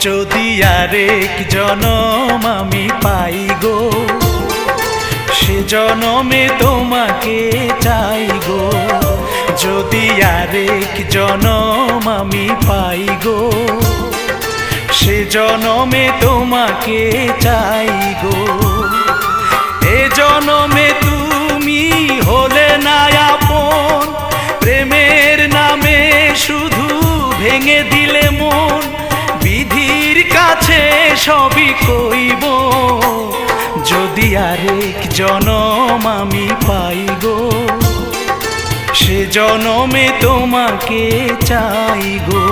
যদি আরেক জনম আমি পাই গো, সে জনমে তোমাকে চাই গো। যদি আরেক জনম আমি পাই গো, সে জনমে তোমাকে চাই গো। এ জনমে তুমি হলে না আপন, প্রেমের নামে শুধু ভেঙে দিলে মন। বিধির কাছে সবই কইব, যদি আরেক জনম আমি পাই গো, সে জনমে তোমাকে চাই গো।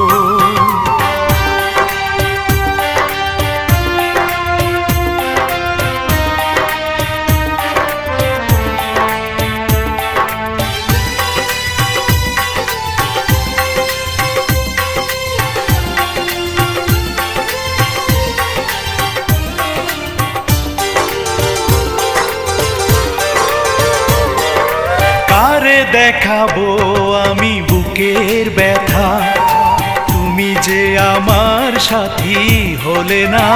কারে দেখাবো আমি বুকের ব্যথা, তুমি যে আমার সাথী হলে না।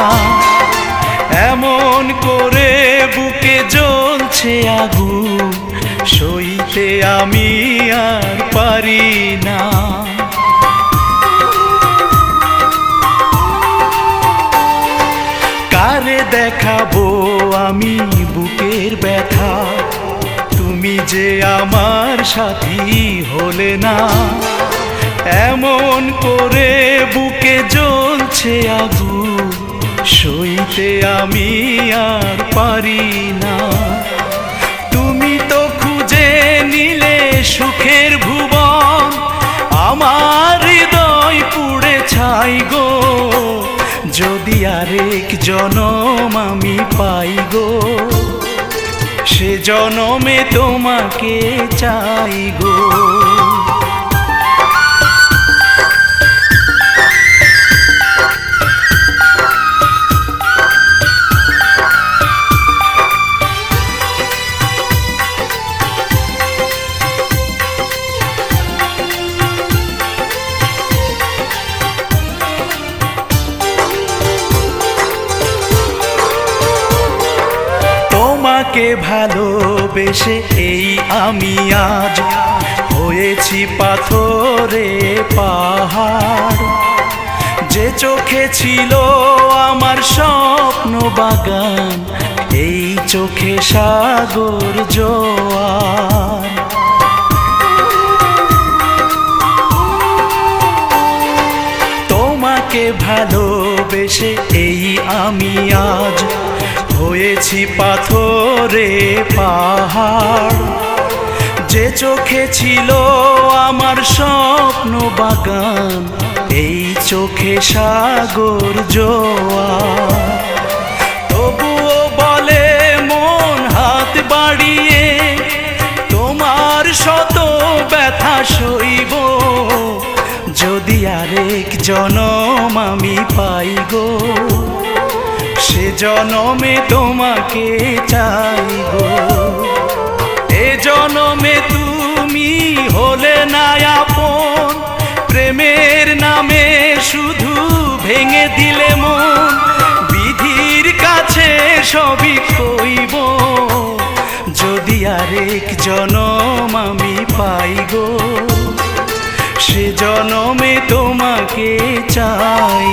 এমন করে বুকে জ্বলছে আগুন, সইতে আমি আর পারি না। কারে দেখাবো আমি বুকের ব্যথা, তুমি যে আমার সাথী হলে না। এমন করে বুকে জ্বলছে আগুন, সইতে আমি আর পারি না। তুমি তো খুঁজে নিলে সুখের ভুবন, আমার হৃদয় পুড়ে ছাই গো। যদি আরেক জনম আমি পাই গো, সে জনমে তোমাকে চাই গো। তোমাকে ভালোবেসে এই আমি আজ হয়েছি পাথরে পাহাড়। যে চোখে ছিল আমার স্বপ্ন বাগান, এই চোখে সাগর জোয়ার। তোমাকে ভালোবেসে এই আমি আজ হয়েছি পাথরে পাহাড়। যে চোখে ছিল আমার স্বপ্ন বাগান, এই চোখে সাগর জোয়ার। তবুও বলে মন হাত বাড়িয়ে, তোমার শত ব্যথা সইব। যদি আরেক জনম আমি পাই গো, সে জনমে তোমাকে চাই গো। এ জনমে তুমি হলে না আপন, প্রেমের নামে শুধু ভেঙে দিলে মন। বিধির কাছে সবই কইব, যদি আরেক জনম আমি পাই গো, সে জনমে তোমাকে চাই।